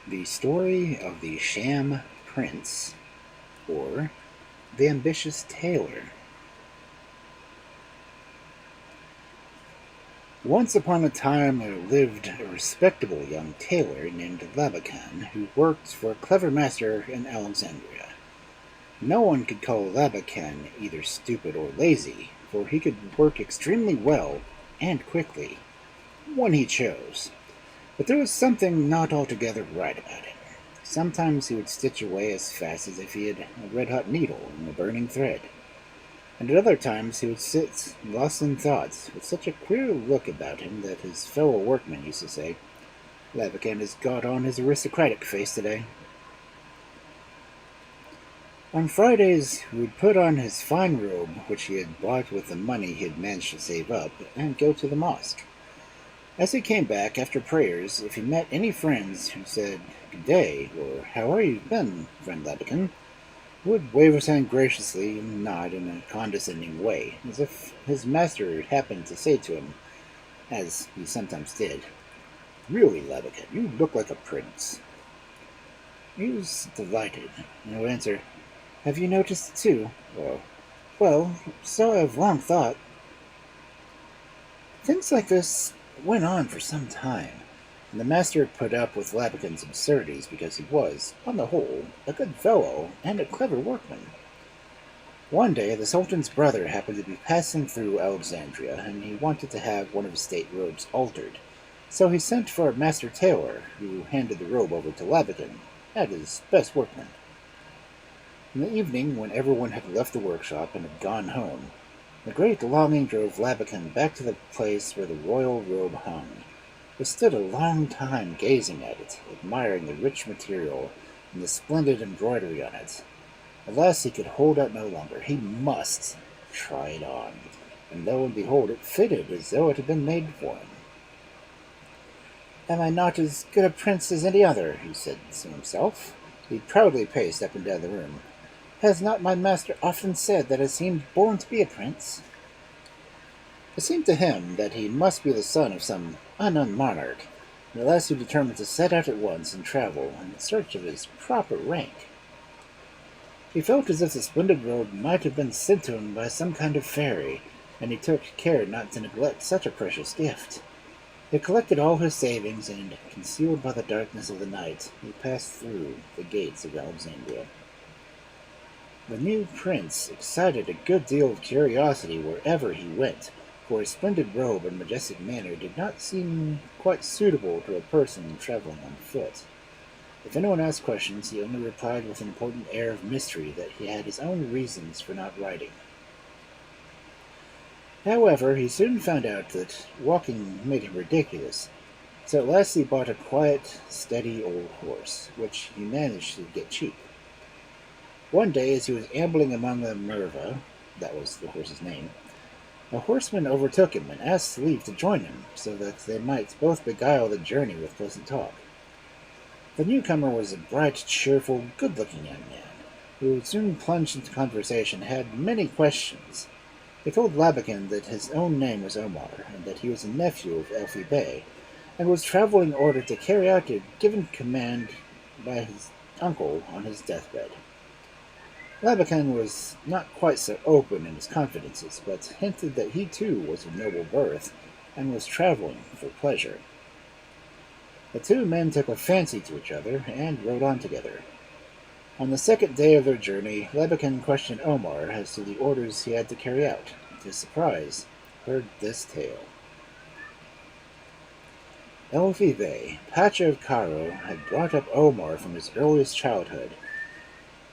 The story of the Sham Prince, or the ambitious tailor. Once upon a time there lived a respectable young tailor named Labakan who worked for a clever master in Alexandria. No one could call Labakan either stupid or lazy, for he could work extremely well and quickly when he chose. But there was something not altogether right about him. Sometimes he would stitch away as fast as if he had a red-hot needle in a burning thread, and at other times he would sit lost in thought, with such a queer look about him that his fellow workmen used to say, "Labakan has got on his aristocratic face today." On Fridays he would put on his fine robe, which he had bought with the money he had managed to save up, and go to the mosque. As he came back after prayers, if he met any friends who said, "Good day," or "How are you been, friend Labakan?" he would wave his hand graciously and nod in a condescending way, as if his master happened to say to him, as he sometimes did, "Really, Labakan, you look like a prince." He was delighted, and would answer, "Have you noticed it too?" Or, "Well, so I have long thought." Things like this went on for some time, and the master had put up with Labakan's absurdities because he was, on the whole, a good fellow and a clever workman. One day the Sultan's brother happened to be passing through Alexandria, and he wanted to have one of his state robes altered, so he sent for a master tailor, who handed the robe over to Labakan, as his best workman. In the evening, when everyone had left the workshop and had gone home, the great longing drove Labakan back to the place where the royal robe hung. He stood a long time gazing at it, admiring the rich material and the splendid embroidery on it. At last he could hold out no longer. He must try it on. And lo and behold, it fitted as though it had been made for him. "Am I not as good a prince as any other?" he said to himself. He proudly paced up and down the room. "Has not my master often said that I seemed born to be a prince?" It seemed to him that he must be the son of some unknown monarch, and at last he determined to set out at once and travel in search of his proper rank. He felt as if the splendid robe might have been sent to him by some kind of fairy, and he took care not to neglect such a precious gift. He collected all his savings, and, concealed by the darkness of the night, he passed through the gates of Alexandria. The new prince excited a good deal of curiosity wherever he went, for his splendid robe and majestic manner did not seem quite suitable to a person traveling on foot. If anyone asked questions, he only replied with an important air of mystery that he had his own reasons for not riding. However, he soon found out that walking made him ridiculous, so at last he bought a quiet, steady old horse, which he managed to get cheap. One day, as he was ambling among the Merva, that was the horse's name, a horseman overtook him and asked leave to join him, so that they might both beguile the journey with pleasant talk. The newcomer was a bright, cheerful, good-looking young man, who soon plunged into conversation and had many questions. He told Labakan that his own name was Omar, and that he was a nephew of Elfi Bey, and was traveling in order to carry out a given command by his uncle on his deathbed. Labakan was not quite so open in his confidences, but hinted that he too was of noble birth, and was traveling for pleasure. The two men took a fancy to each other, and rode on together. On the second day of their journey, Labakan questioned Omar as to the orders he had to carry out. To his surprise, heard this tale. Elfi Bey, Pacha of Cairo, had brought up Omar from his earliest childhood,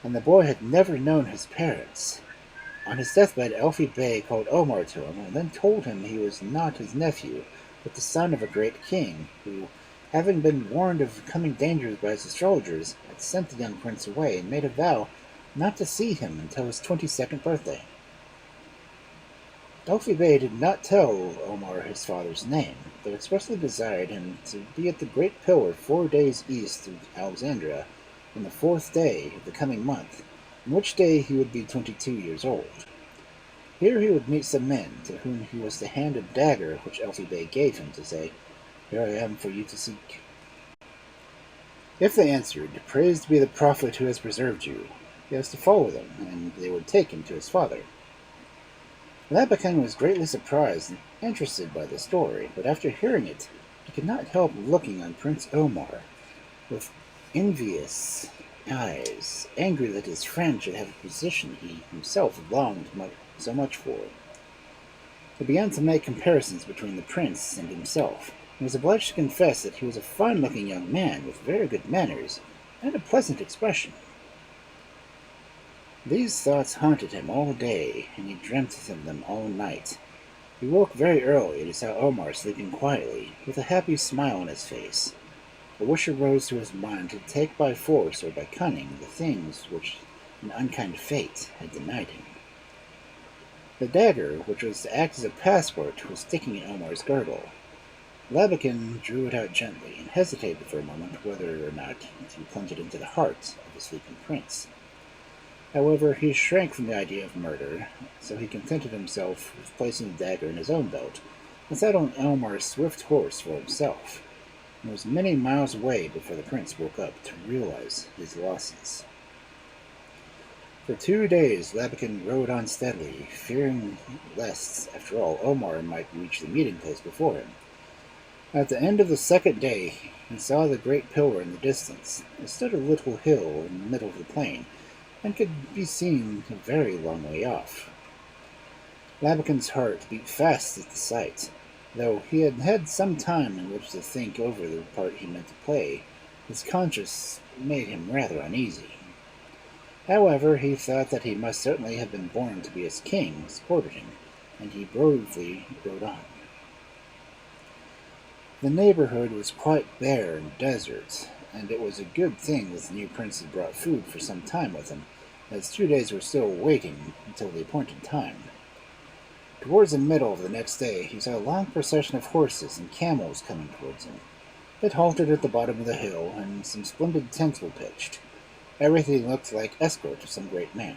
and the boy had never known his parents. On his deathbed, Elfi Bey called Omar to him, and then told him he was not his nephew, but the son of a great king, who, having been warned of coming dangers by his astrologers, had sent the young prince away and made a vow not to see him until his 22nd birthday. Elfi Bey did not tell Omar his father's name, but expressly desired him to be at the Great Pillar 4 days east of Alexandria on the 4th day of the coming month, on which day he would be 22 years old. Here he would meet some men, to whom he was to hand a dagger which Elfi Bey gave him, to say, "Here I am for you to seek." If they answered, "Praised be the prophet who has preserved you," he was to follow them, and they would take him to his father. Labakan was greatly surprised and interested by the story, but after hearing it, he could not help looking on Prince Omar with envious eyes, angry that his friend should have a position he himself longed so much for. He began to make comparisons between the prince and himself, and was obliged to confess that he was a fine-looking young man with very good manners and a pleasant expression. These thoughts haunted him all day, and he dreamt of them all night. He woke very early and saw Omar sleeping quietly, with a happy smile on his face. A wish arose to his mind to take by force or by cunning the things which an unkind fate had denied him. The dagger, which was to act as a passport, was sticking in Omar's girdle. Labakan drew it out gently and hesitated for a moment whether or not to plunge it into the heart of the sleeping prince. However, he shrank from the idea of murder, so he contented himself with placing the dagger in his own belt and sat on Omar's swift horse for himself, and was many miles away before the prince woke up to realize his losses. For 2 days Labakan rode on steadily, fearing lest, after all, Omar might reach the meeting place before him. At the end of the second day, he saw the great pillar in the distance. It stood a little hill in the middle of the plain, and could be seen a very long way off. Labakan's heart beat fast at the sight. Though he had had some time in which to think over the part he meant to play, his conscience made him rather uneasy. However, he thought that he must certainly have been born to be his king, supported him, and he bravely rode on. The neighborhood was quite bare and desert, and it was a good thing that the new prince had brought food for some time with him, as 2 days were still waiting until the appointed time. Towards the middle of the next day, he saw a long procession of horses and camels coming towards him. It halted at the bottom of the hill, and some splendid tents were pitched. Everything looked like escort of some great man.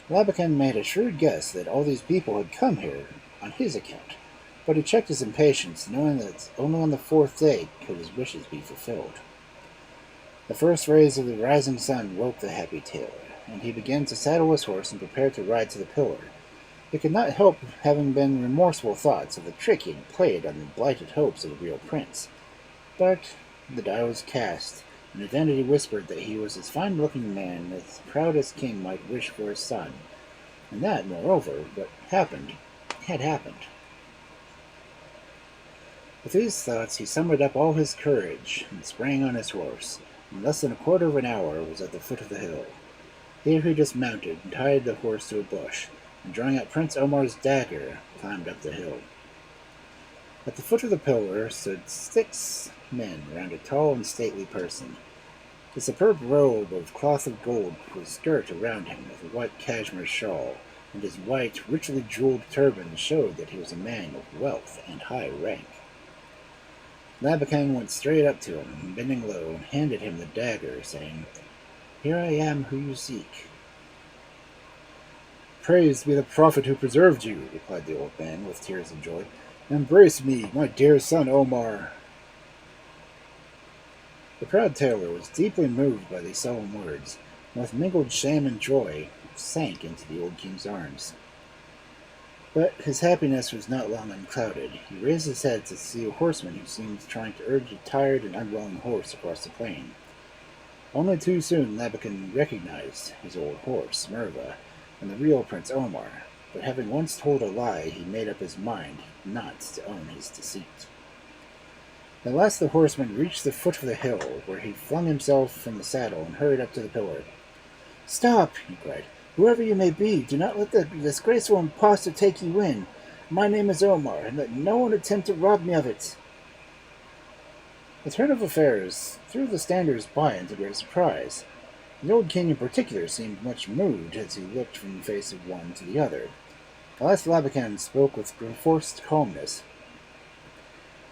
Labakan made a shrewd guess that all these people had come here on his account, but he checked his impatience, knowing that only on the 4th day could his wishes be fulfilled. The first rays of the rising sun woke the happy tailor, and he began to saddle his horse and prepare to ride to the pillar. He could not help having been remorseful thoughts of the trick he had played on the blighted hopes of the real prince. But the die was cast, and vanity whispered that he was as fine-looking man as the proudest king might wish for his son, and that, moreover, what happened had happened. With these thoughts he summoned up all his courage and sprang on his horse. In less than a quarter of an hour was at the foot of the hill. Here he dismounted and tied the horse to a bush, and drawing out Prince Omar's dagger, climbed up the hill. At the foot of the pillar stood 6 men round a tall and stately person. The superb robe of cloth of gold was girt around him with a white cashmere shawl, and his white, richly jeweled turban showed that he was a man of wealth and high rank. Labakan went straight up to him, bending low, and handed him the dagger, saying, "Here I am who you seek." "Praised be the prophet who preserved you," replied the old man, with tears of joy. "Embrace me, my dear son Omar." The proud tailor was deeply moved by these solemn words, and with mingled shame and joy sank into the old king's arms. But his happiness was not long unclouded. He raised his head to see a horseman who seemed trying to urge a tired and unwilling horse across the plain. Only too soon Labakan recognized his old horse, Merva, and the real Prince Omar, but having once told a lie, he made up his mind not to own his deceit. At last the horseman reached the foot of the hill, where he flung himself from the saddle and hurried up to the pillar. "Stop!" he cried. "Whoever you may be, do not let the disgraceful impostor take you in. My name is Omar, and let no one attempt to rob me of it." The turn of affairs threw the standers-by into great surprise. The old king in particular seemed much moved as he looked from the face of one to the other. At last Labakan spoke with forced calmness.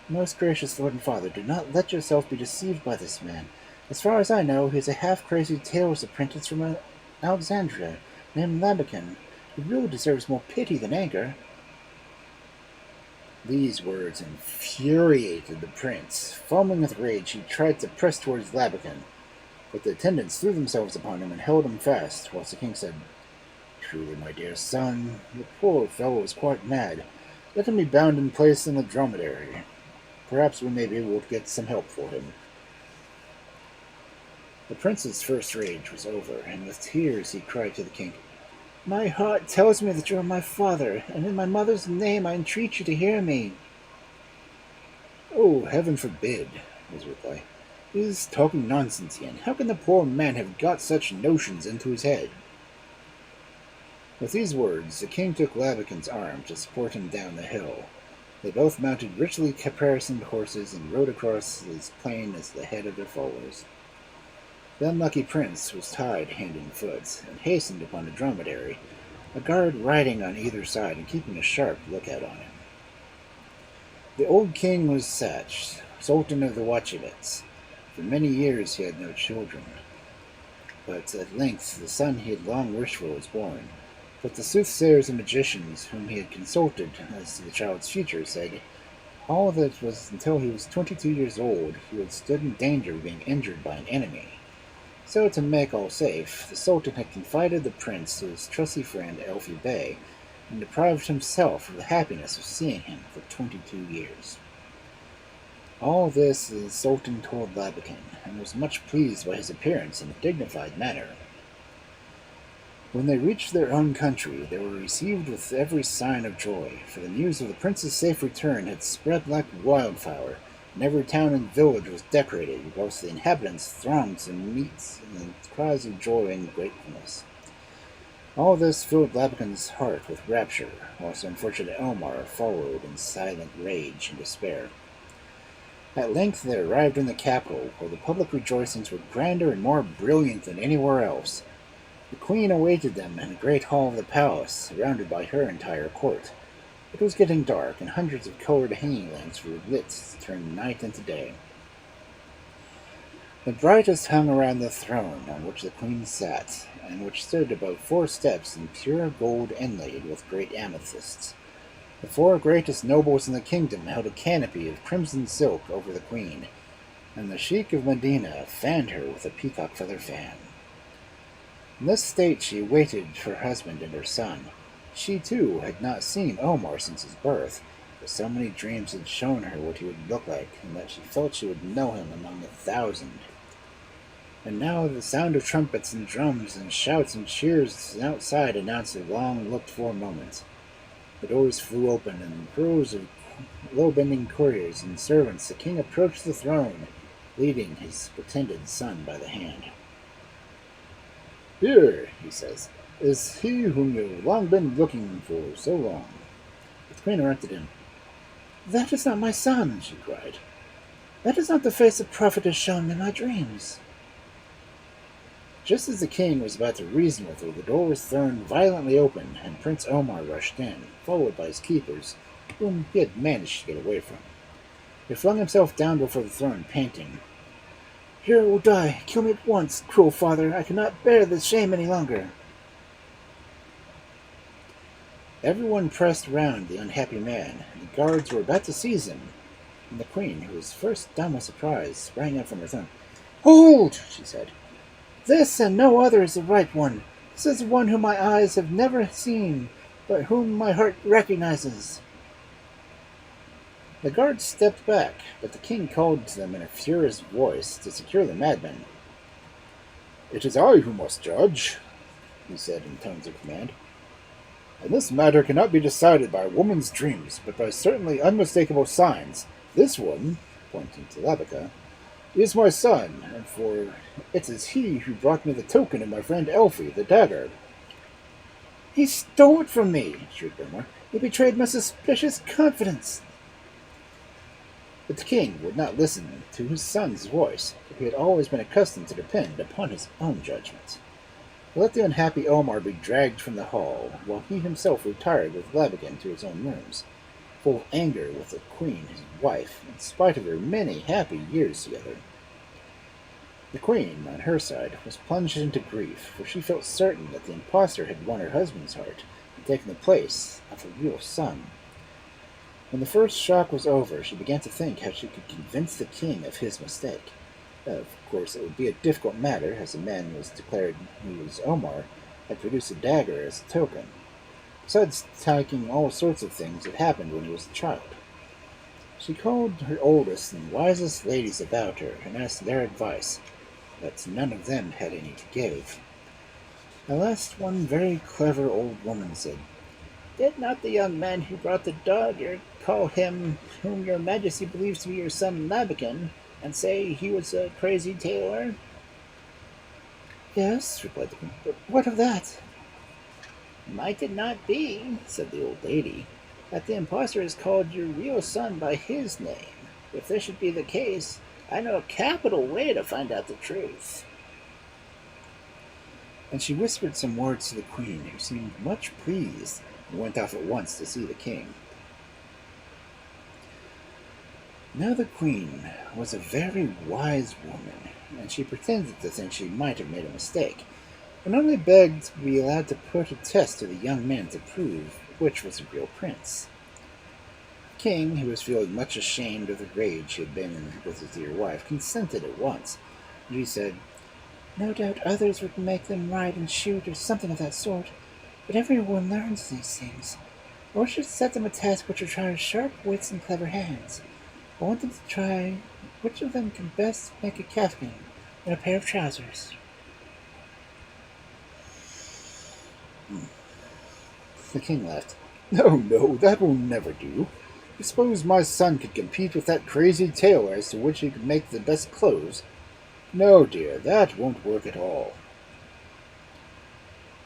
"Most gracious lord and father, do not let yourself be deceived by this man. As far as I know, he is a half-crazy tailor's apprentice from Alexandria, named Labakan. He really deserves more pity than anger." These words infuriated the prince. Foaming with rage, he tried to press towards Labakan, but the attendants threw themselves upon him and held him fast, whilst the king said, "Truly, my dear son, the poor fellow is quite mad. Let him be bound and placed in the dromedary. Perhaps we may be able to get some help for him." The prince's first rage was over, and with tears he cried to the king, "My heart tells me that you are my father, and in my mother's name I entreat you to hear me." "Oh, heaven forbid," was the reply. "He is talking nonsense again. How can the poor man have got such notions into his head?" With these words, the king took Labakan's arm to support him down the hill. They both mounted richly caparisoned horses and rode across as plain as the head of their followers. The unlucky prince was tied hand and foot, and hastened upon the dromedary, a guard riding on either side and keeping a sharp lookout on him. The old king was Satch, Sultan of the Wachevets. For many years he had no children, but at length the son he had long wished for was born. But the soothsayers and magicians whom he had consulted as to the child's future said all that it was until he was 22 years old he had stood in danger of being injured by an enemy. So, to make all safe, the Sultan had confided the prince to his trusty friend Elfi Bey, and deprived himself of the happiness of seeing him for 22 years. All this the Sultan told Labakan, and was much pleased by his appearance in a dignified manner. When they reached their own country, they were received with every sign of joy, for the news of the prince's safe return had spread like wildfire, and every town and village was decorated, whilst the inhabitants thronged to meet in cries of joy and gratefulness. All this filled Labakan's heart with rapture, whilst the unfortunate Omar followed in silent rage and despair. At length they arrived in the capital, where the public rejoicings were grander and more brilliant than anywhere else. The queen awaited them in a great hall of the palace, surrounded by her entire court. It was getting dark, and hundreds of colored hanging lamps were lit to turn night into day. The brightest hung around the throne on which the queen sat, and which stood about 4 steps in pure gold inlaid with great amethysts. The 4 greatest nobles in the kingdom held a canopy of crimson silk over the queen, and the Sheik of Medina fanned her with a peacock feather fan. In this state she waited for her husband and her son. She, too, had not seen Omar since his birth, but so many dreams had shown her what he would look like, and that she felt she would know him among 1,000. And now the sound of trumpets and drums and shouts and cheers outside announced the long-looked-for moment. The doors flew open, and rows of low-bending courtiers and servants, the king approached the throne, leading his pretended son by the hand. "Here," he says, "is he whom you've long been looking for so long." The queen interrupted him. "That is not my son," she cried. "That is not the face the prophet has shown me in my dreams." Just as the king was about to reason with her, the door was thrown violently open, and Prince Omar rushed in, followed by his keepers, whom he had managed to get away from. He flung himself down before the throne, panting, "Here I will die. Kill me at once, cruel father. I cannot bear this shame any longer." Everyone pressed round the unhappy man, and the guards were about to seize him, when the queen, who was first dumb with surprise, sprang up from her throne. "Hold!" she said. "This and no other is the right one. This is the one whom my eyes have never seen, but whom my heart recognizes." The guards stepped back, but the king called to them in a furious voice to secure the madman. "It is I who must judge," he said in tones of command. "And this matter cannot be decided by a woman's dreams, but by certainly unmistakable signs. This one," pointing to Labaka, "is my son, and for it is he who brought me the token of my friend Elfi, the dagger." "He stole it from me!" shrieked Omar. "He betrayed my suspicious confidence!" But the king would not listen to his son's voice, for he had always been accustomed to depend upon his own judgment. He let the unhappy Omar be dragged from the hall, while he himself retired with Labakan to his own rooms, full of anger with the queen, his wife, in spite of their many happy years together. The queen, on her side, was plunged into grief, for she felt certain that the impostor had won her husband's heart and taken the place of her real son. When the first shock was over, she began to think how she could convince the king of his mistake. Of course, it would be a difficult matter, as the man was declared who was Omar had produced a dagger as a token, besides taking all sorts of things that happened when he was a child. She called her oldest and wisest ladies about her and asked their advice, but none of them had any to give. At last, one very clever old woman said, "Did not the young man who brought the dagger call him whom your majesty believes to be your son Labakan, and say he was a crazy tailor?" "Yes," replied the queen, "but what of that?" "Might it not be," said the old lady, "that the impostor has called your real son by his name? If this should be the case, I know a capital way to find out the truth." And she whispered some words to the queen, who seemed much pleased, and went off at once to see the king. Now the queen was a very wise woman, and she pretended to think she might have made a mistake, and only begged to be allowed to put a test to the young man to prove which was the real prince. The king, who was feeling much ashamed of the rage he had been in with his dear wife, consented at once, and he said, "No doubt others would make them ride and shoot or something of that sort, but everyone learns these things. Or should set them a task which requires sharp wits and clever hands. I want them to try which of them can best make a kaftan and a pair of trousers." The king laughed. "No, no, that will never do. You suppose my son could compete with that crazy tailor as to which he could make the best clothes? No, dear, that won't work at all."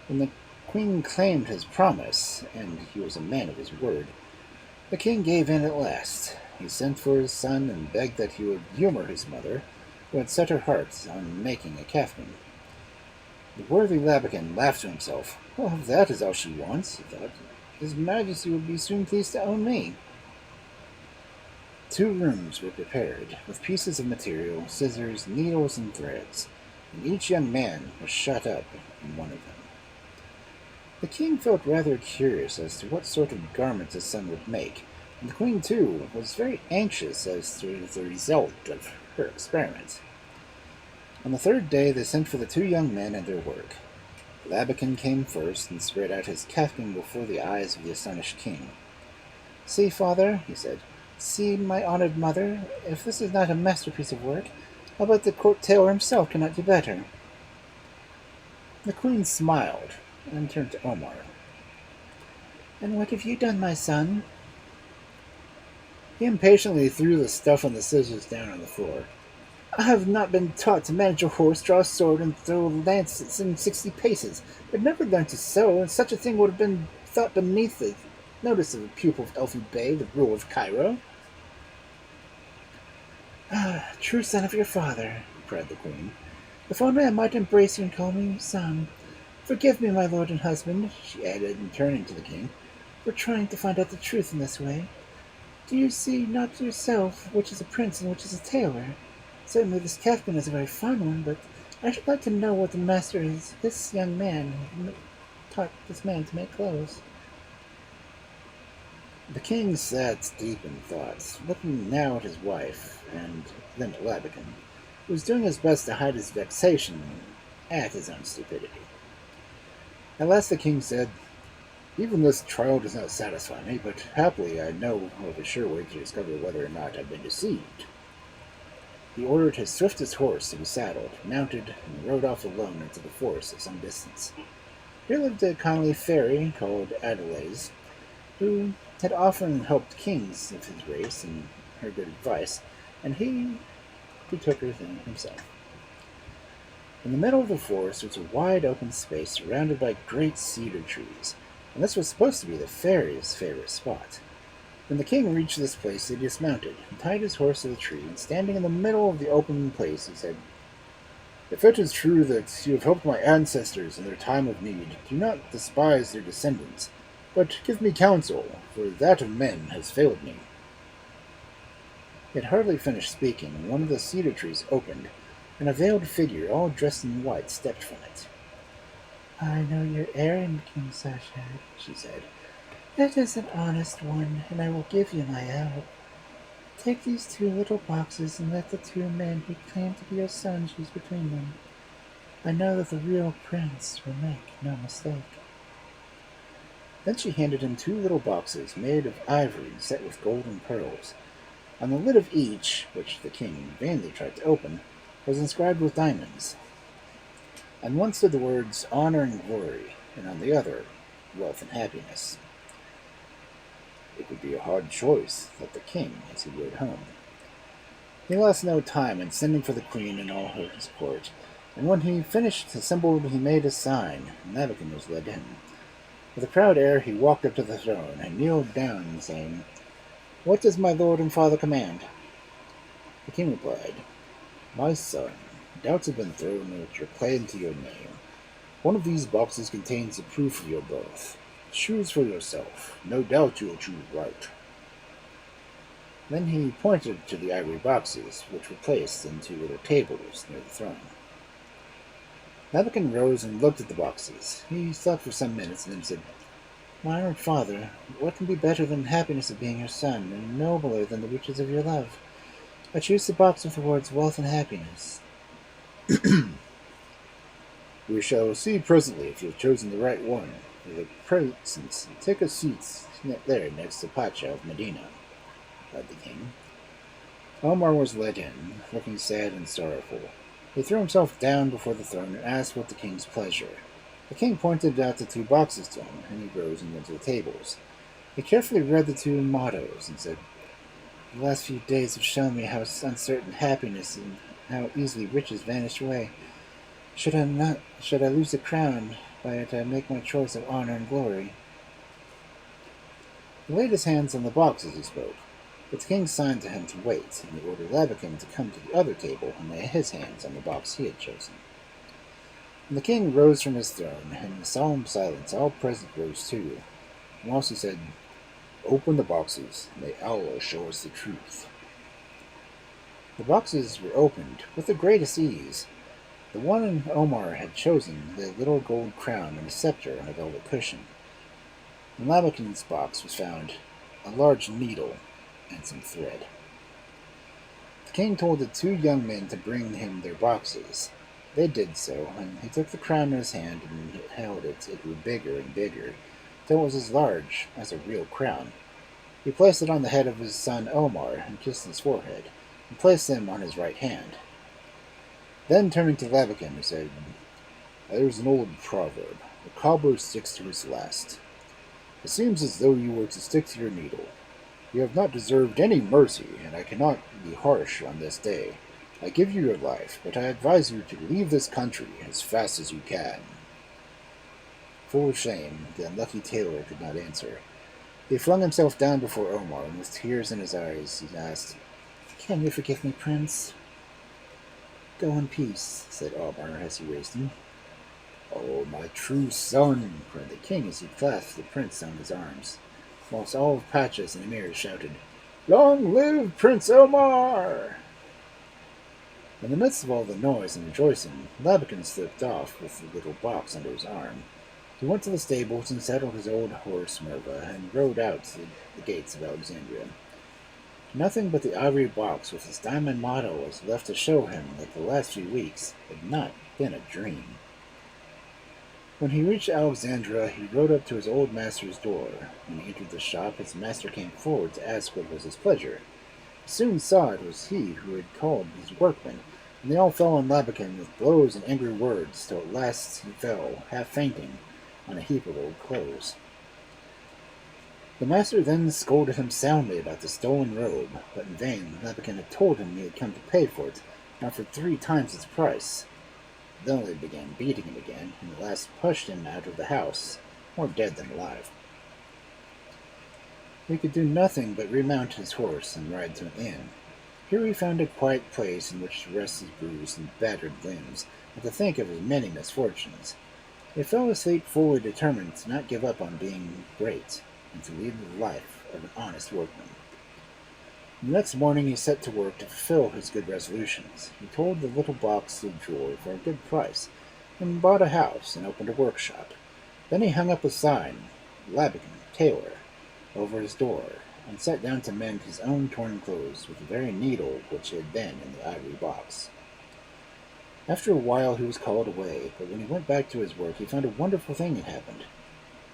When the queen claimed his promise, and he was a man of his word, the king gave in at last. He sent for his son and begged that he would humor his mother, who had set her heart on making a kaftan. The worthy Labakan laughed to himself. "Well, if that is all she wants," he thought, "His Majesty will be soon pleased to own me." 2 rooms were prepared, with pieces of material, scissors, needles, and threads, and each young man was shut up in one of them. The king felt rather curious as to what sort of garments his son would make, and the queen, too, was very anxious as to the result of her experiment. On the 3rd day they sent for the 2 young men and their work. Labakan came first and spread out his kaftan before the eyes of the astonished king. "See, father," he said, "see, my honored mother, if this is not a masterpiece of work, I'll bet the court tailor himself cannot do better." The queen smiled and turned to Omar. "And what have you done, my son?" He impatiently threw the stuff and the scissors down on the floor. "I have not been taught to manage a horse, draw a sword, and throw a lance at some 60 paces, but never learned to sew, and such a thing would have been thought beneath the notice of a pupil of Elfie Bey, the ruler of Cairo." "Ah, true son of your father," cried the queen. "If only I might embrace you and call me son. Forgive me, my lord and husband," she added, turning to the king, "for trying to find out the truth in this way. Do you see not yourself which is a prince and which is a tailor? Certainly this kaftan is a very fine one, but I should like to know what the master is this young man who taught this man to make clothes." The king sat deep in thought, looking now at his wife, and then at Labakan, who was doing his best to hide his vexation at his own stupidity. At last the king said, "Even this trial does not satisfy me, but happily I know of a sure way to discover whether or not I've been deceived." He ordered his swiftest horse to be saddled, mounted, and rode off alone into the forest at some distance. Here lived a kindly fairy called Adelaide, who had often helped kings of his race in her good advice, and he betook her thither himself. In the middle of the forest was a wide open space surrounded by great cedar trees, and this was supposed to be the fairy's favorite spot. When the king reached this place, he dismounted and tied his horse to the tree, and standing in the middle of the open place, he said, "If it is true that you have helped my ancestors in their time of need, do not despise their descendants, but give me counsel, for that of men has failed me." He had hardly finished speaking when one of the cedar trees opened, and a veiled figure, all dressed in white, stepped from it. "I know your errand, King Sashad," she said. It is an honest one, and I will give you my help. Take these two little boxes and let the two men who claim to be your son choose between them. I know that the real prince will make no mistake. Then she handed him two little boxes made of ivory set with golden pearls. On the lid of each, which the king vainly tried to open, was inscribed with diamonds. On one stood the words honor and glory, and on the other, wealth and happiness. It would be a hard choice, thought the king as he rode home. He lost no time in sending for the queen and all his court, and when he finished the symbol he made a sign, and Nabokin was led in. With a proud air he walked up to the throne and kneeled down, saying, "What does my lord and father command?" The king replied, "My son, doubts have been thrown at your claim to your name. One of these boxes contains the proof of your birth. Choose for yourself. No doubt you will choose right." Then he pointed to the ivory boxes, which were placed in two little tables near the throne. Nabokin rose and looked at the boxes. He thought for some minutes and then said, "My honored father, what can be better than the happiness of being your son, and nobler than the riches of your love? I choose the box with the words wealth and happiness." "We shall see presently if you have chosen the right one. For the present, take a seat there next to Pacha of Medina," replied the king. Omar was led in, looking sad and sorrowful. He threw himself down before the throne and asked what the king's pleasure. The king pointed out the two boxes to him, and he rose and went to the tables. He carefully read the two mottos and said, "The last few days have shown me how uncertain happiness and how easily riches vanish away. Should I lose the crown, by it I make my choice of honor and glory." He laid his hands on the box as he spoke, but the king signed to him to wait, and he ordered Labakan to come to the other table and lay his hands on the box he had chosen. And the king rose from his throne, and in solemn silence all present rose too. And whilst he said, "Open the boxes, may Allah show us the truth." The boxes were opened with the greatest ease. The one Omar had chosen lay a little gold crown and a scepter on a velvet cushion. In Labakan's box was found a large needle and some thread. The king told the two young men to bring him their boxes. They did so, and he took the crown in his hand and held it. It grew bigger and bigger, till it was as large as a real crown. He placed it on the head of his son Omar and kissed his forehead, and placed them on his right hand. Then turning to Labakan, he said, "There's an old proverb, the cobbler sticks to his last. It seems as though you were to stick to your needle. You have not deserved any mercy, and I cannot be harsh on this day. I give you your life, but I advise you to leave this country as fast as you can." Full of shame, the unlucky Tailor could not answer. He flung himself down before Omar, and with tears in his eyes, he asked, "Can you forgive me, Prince?" "Go in peace," said Omar as he raised him. "Oh, my true son!" cried the king as he clasped the prince on his arms, whilst all of Pachas and emirs shouted, "Long live Prince Omar!" In the midst of all the noise and rejoicing, Labakan slipped off with the little box under his arm. He went to the stables and saddled his old horse Merva and rode out to the gates of Alexandria. Nothing but the ivory box with its diamond motto was left to show him that the last few weeks had not been a dream. When he reached Alexandria, he rode up to his old master's door. When he entered the shop, his master came forward to ask what was his pleasure. He soon saw it was he who had called his workmen, and they all fell on Labakan with blows and angry words, till at last he fell, half fainting, on a heap of old clothes. The master then scolded him soundly about the stolen robe, but in vain. Labakan had told him he had come to pay for it, and offered 3 times its price. Then they began beating him again, and at last pushed him out of the house, more dead than alive. He could do nothing but remount his horse and ride to an inn. Here he found a quiet place in which to rest his bruised and battered limbs, and to think of his many misfortunes. He fell asleep fully determined to not give up on being great, and to lead the life of an honest workman. The next morning he set to work to fulfill his good resolutions. He told the little box of jewelry for a good price, and bought a house and opened a workshop. Then he hung up a sign, "Labakan, Tailor," over his door and sat down to mend his own torn clothes with the very needle which had been in the ivory box. After a while he was called away, but when he went back to his work he found a wonderful thing had happened.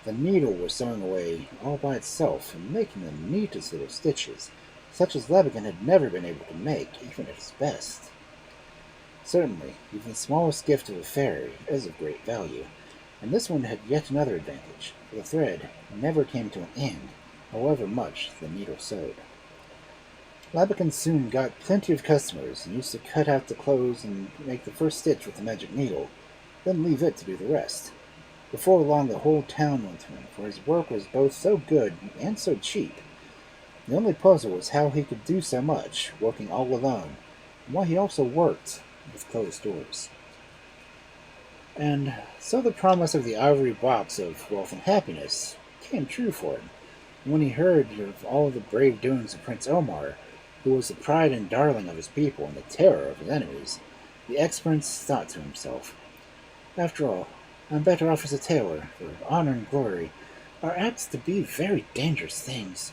The needle was sewing away all by itself and making the neatest little stitches, such as Levigan had never been able to make, even at his best. Certainly, even the smallest gift of a fairy is of great value, and this one had yet another advantage, for the thread never came to an end, however much the needle sewed. Labakan soon got plenty of customers and used to cut out the clothes and make the first stitch with the magic needle, then leave it to do the rest. Before long the whole town went to him, for his work was both so good and so cheap. The only puzzle was how he could do so much, working all alone, and why he also worked with closed doors. And so the promise of the ivory box of wealth and happiness came true for him. And when he heard of all the brave doings of Prince Omar, who was the pride and darling of his people and the terror of his enemies, the ex-prince thought to himself, "After all, I'm better off as a tailor, for honor and glory are apt to be very dangerous things.